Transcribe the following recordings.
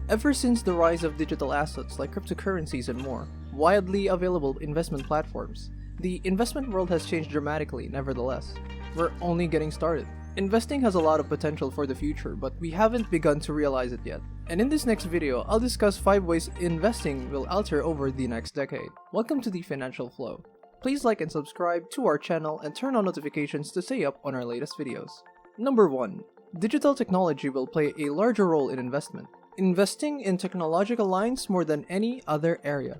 Ever since the rise of digital assets like cryptocurrencies and more, widely available investment platforms, the investment world has changed dramatically. Nevertheless, we're only getting started. Investing has a lot of potential for the future, but we haven't begun to realize it yet. And in this next video, I'll discuss 5 ways investing will alter over the next decade. Welcome to the Financial Flow. Please like and subscribe to our channel and turn on notifications to stay up on our latest videos. Number 1. Digital technology will play a larger role in investment. Investing in technological lines more than any other area.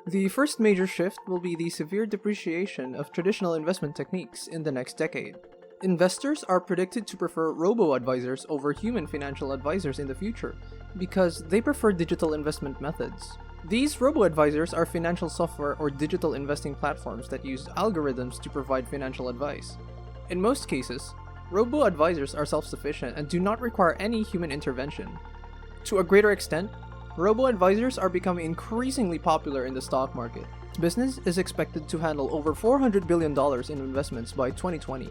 The first major shift will be the severe depreciation of traditional investment techniques in the next decade. Investors are predicted to prefer robo-advisors over human financial advisors in the future because they prefer digital investment methods. These robo-advisors are financial software or digital investing platforms that use algorithms to provide financial advice. In most cases, robo-advisors are self-sufficient and do not require any human intervention. To a greater extent, robo-advisors are becoming increasingly popular in the stock market. Business is expected to handle over $400 billion in investments by 2020,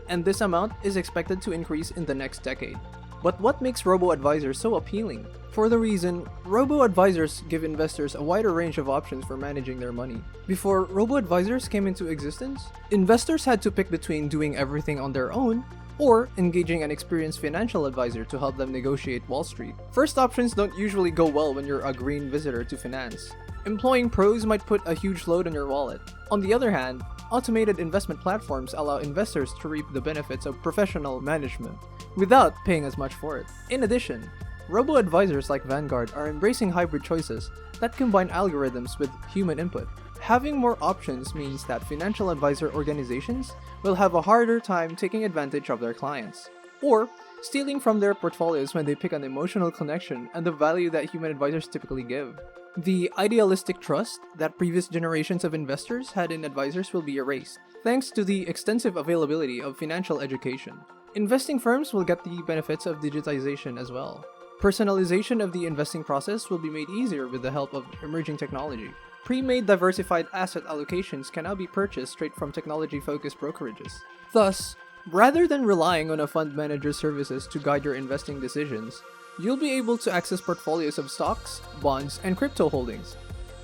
and this amount is expected to increase in the next decade. But what makes robo-advisors so appealing? For the reason, robo-advisors give investors a wider range of options for managing their money. Before robo-advisors came into existence, investors had to pick between doing everything on their own or engaging an experienced financial advisor to help them negotiate Wall Street. First options don't usually go well when you're a green visitor to finance. Employing pros might put a huge load on your wallet. On the other hand, automated investment platforms allow investors to reap the benefits of professional management without paying as much for it. In addition, robo-advisors like Vanguard are embracing hybrid choices that combine algorithms with human input. Having more options means that financial advisor organizations will have a harder time taking advantage of their clients, or stealing from their portfolios when they pick an emotional connection and the value that human advisors typically give. The idealistic trust that previous generations of investors had in advisors will be erased, thanks to the extensive availability of financial education. Investing firms will get the benefits of digitization as well. Personalization of the investing process will be made easier with the help of emerging technology. Pre-made diversified asset allocations can now be purchased straight from technology-focused brokerages. Thus, rather than relying on a fund manager's services to guide your investing decisions, you'll be able to access portfolios of stocks, bonds, and crypto holdings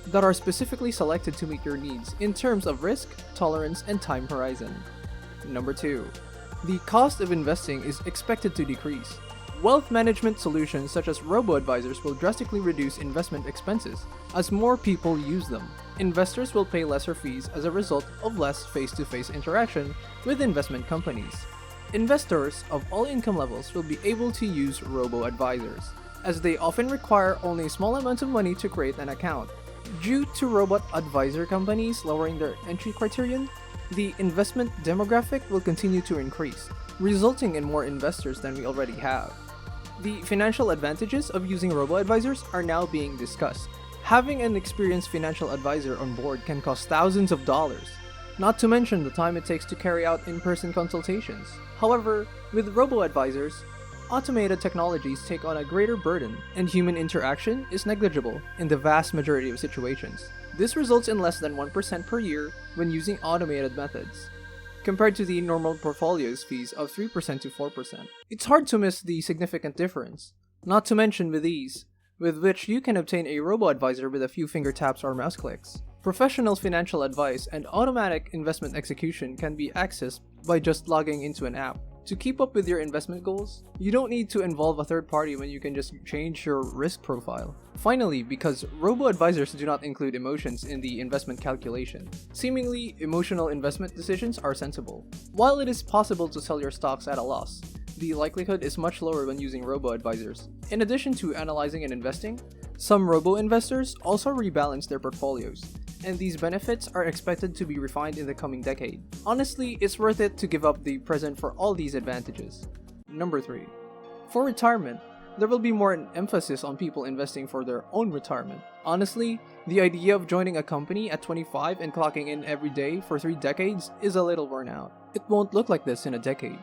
that are specifically selected to meet your needs in terms of risk, tolerance, and time horizon. Number 2. The cost of investing is expected to decrease. Wealth management solutions such as robo-advisors will drastically reduce investment expenses as more people use them. Investors will pay lesser fees as a result of less face-to-face interaction with investment companies. Investors of all income levels will be able to use robo-advisors, as they often require only a small amount of money to create an account. Due to robot advisor companies lowering their entry criterion, the investment demographic will continue to increase, resulting in more investors than we already have. The financial advantages of using robo-advisors are now being discussed. Having an experienced financial advisor on board can cost thousands of dollars, not to mention the time it takes to carry out in-person consultations. However, with robo-advisors, automated technologies take on a greater burden, and human interaction is negligible in the vast majority of situations. This results in less than 1% per year when using automated methods, compared to the normal portfolio's fees of 3% to 4%. It's hard to miss the significant difference, not to mention with ease, with which you can obtain a robo-advisor with a few finger taps or mouse clicks. Professional financial advice and automatic investment execution can be accessed by just logging into an app. To keep up with your investment goals, you don't need to involve a third party when you can just change your risk profile. Finally, because robo-advisors do not include emotions in the investment calculation, seemingly emotional investment decisions are sensible. While it is possible to sell your stocks at a loss, the likelihood is much lower when using robo-advisors. In addition to analyzing and investing, some robo-investors also rebalance their portfolios, and these benefits are expected to be refined in the coming decade. Honestly, it's worth it to give up the present for all these advantages. Number 3. For retirement, there will be more emphasis on people investing for their own retirement. Honestly, the idea of joining a company at 25 and clocking in every day for 3 decades is a little worn out. It won't look like this in a decade.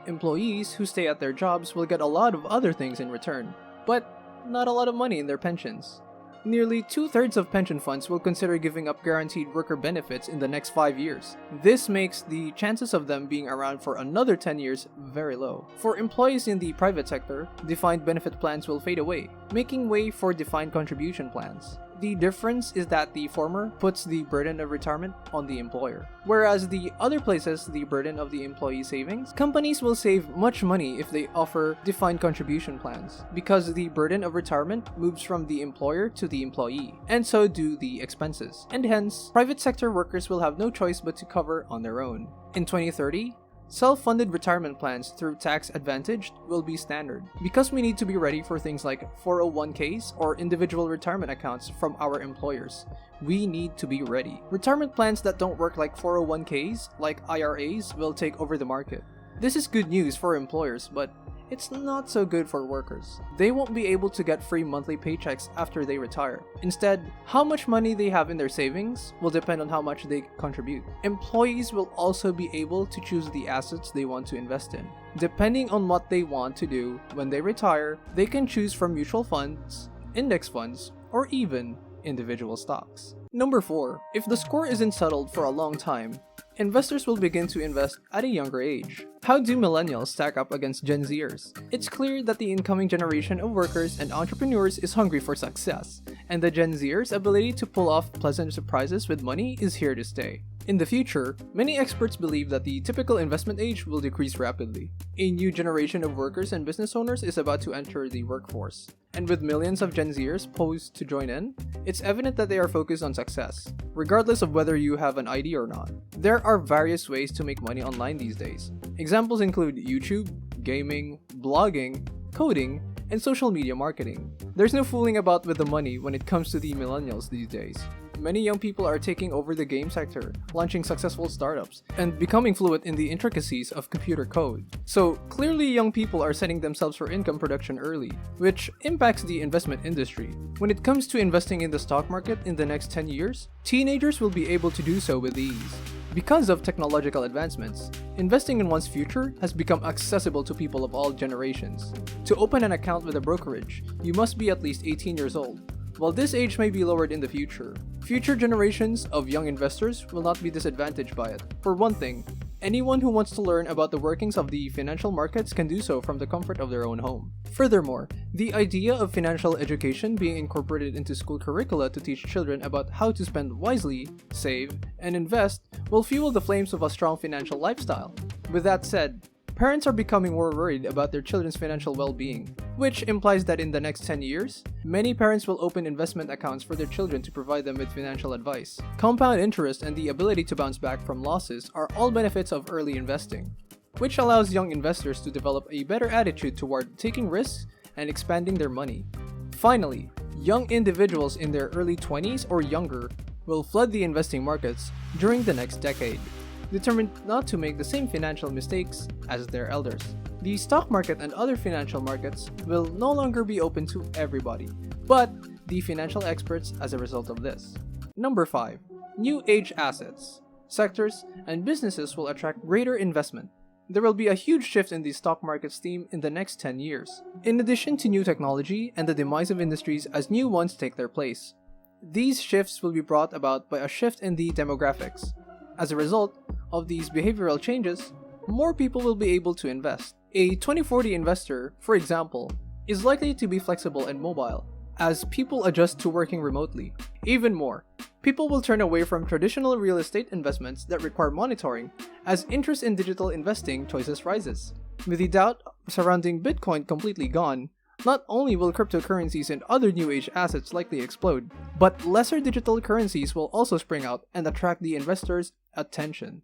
Employees who stay at their jobs will get a lot of other things in return, but not a lot of money in their pensions. Nearly 2/3 of pension funds will consider giving up guaranteed worker benefits in the next 5 years. This makes the chances of them being around for another 10 years very low. For employees in the private sector, defined benefit plans will fade away, making way for defined contribution plans. The difference is that the former puts the burden of retirement on the employer, whereas the other places the burden of the employee savings. Companies will save much money if they offer defined contribution plans, because the burden of retirement moves from the employer to the employee, and so do the expenses, and hence, private sector workers will have no choice but to cover on their own. In 2030, self-funded retirement plans through tax advantage will be standard, because we need to be ready for things like 401ks or individual retirement accounts from our employers. We need to be ready. Retirement plans that don't work like 401ks, like IRAs, will take over the market. This is good news for employers, but it's not so good for workers. They won't be able to get free monthly paychecks after they retire. Instead, how much money they have in their savings will depend on how much they contribute. Employees will also be able to choose the assets they want to invest in. Depending on what they want to do when they retire, they can choose from mutual funds, index funds, or even individual stocks. Number 4. If the score isn't settled for a long time, investors will begin to invest at a younger age. How do millennials stack up against Gen Zers? It's clear that the incoming generation of workers and entrepreneurs is hungry for success, and the Gen Zers' ability to pull off pleasant surprises with money is here to stay. In the future, many experts believe that the typical investment age will decrease rapidly. A new generation of workers and business owners is about to enter the workforce, and with millions of Gen Zers poised to join in, it's evident that they are focused on success, regardless of whether you have an ID or not. There are various ways to make money online these days. Examples include YouTube, gaming, blogging, coding, and social media marketing. There's no fooling about with the money when it comes to the millennials these days. Many young people are taking over the game sector, launching successful startups, and becoming fluent in the intricacies of computer code. So clearly young people are setting themselves for income production early, which impacts the investment industry. When it comes to investing in the stock market in the next 10 years, teenagers will be able to do so with ease. Because of technological advancements, investing in one's future has become accessible to people of all generations. To open an account with a brokerage, you must be at least 18 years old. While this age may be lowered in the future generations of young investors will not be disadvantaged by it. For one thing, anyone who wants to learn about the workings of the financial markets can do so from the comfort of their own home. Furthermore, the idea of financial education being incorporated into school curricula to teach children about how to spend wisely, save, and invest will fuel the flames of a strong financial lifestyle. With that said, parents are becoming more worried about their children's financial well-being, which implies that in the next 10 years, many parents will open investment accounts for their children to provide them with financial advice. Compound interest and the ability to bounce back from losses are all benefits of early investing, which allows young investors to develop a better attitude toward taking risks and expanding their money. Finally, young individuals in their early 20s or younger will flood the investing markets during the next decade, determined not to make the same financial mistakes as their elders. The stock market and other financial markets will no longer be open to everybody, but the financial experts as a result of this. Number 5. New age assets, sectors, and businesses will attract greater investment. There will be a huge shift in the stock market's theme in the next 10 years, in addition to new technology and the demise of industries as new ones take their place. These shifts will be brought about by a shift in the demographics. As a result of these behavioral changes, more people will be able to invest. A 2040 investor, for example, is likely to be flexible and mobile as people adjust to working remotely. Even more, people will turn away from traditional real estate investments that require monitoring as interest in digital investing choices rises. With the doubt surrounding Bitcoin completely gone, not only will cryptocurrencies and other new age assets likely explode, but lesser digital currencies will also spring out and attract the investors' attention.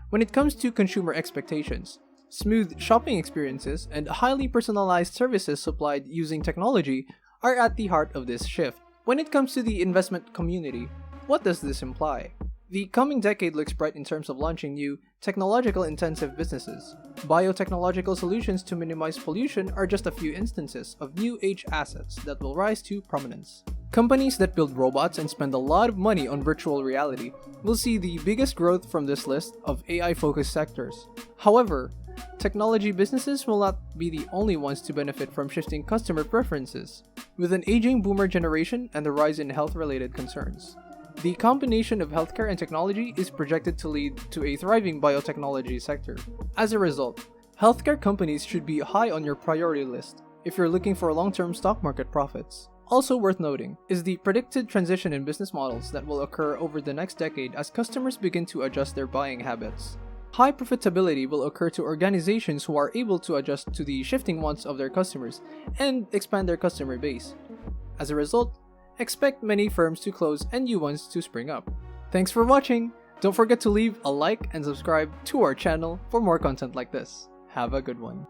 When it comes to consumer expectations, smooth shopping experiences and highly personalized services supplied using technology are at the heart of this shift. When it comes to the investment community, what does this imply? The coming decade looks bright in terms of launching new, technological-intensive businesses. Biotechnological solutions to minimize pollution are just a few instances of new age assets that will rise to prominence. Companies that build robots and spend a lot of money on virtual reality will see the biggest growth from this list of AI-focused sectors. However, technology businesses will not be the only ones to benefit from shifting customer preferences. with an aging boomer generation and the rise in health-related concerns. The combination of healthcare and technology is projected to lead to a thriving biotechnology sector. As a result, healthcare companies should be high on your priority list if you're looking for long-term stock market profits. Also worth noting is the predicted transition in business models that will occur over the next decade as customers begin to adjust their buying habits. High profitability will occur to organizations who are able to adjust to the shifting wants of their customers and expand their customer base. As a result, expect many firms to close and new ones to spring up. Thanks for watching! Don't forget to leave a like and subscribe to our channel for more content like this. Have a good one.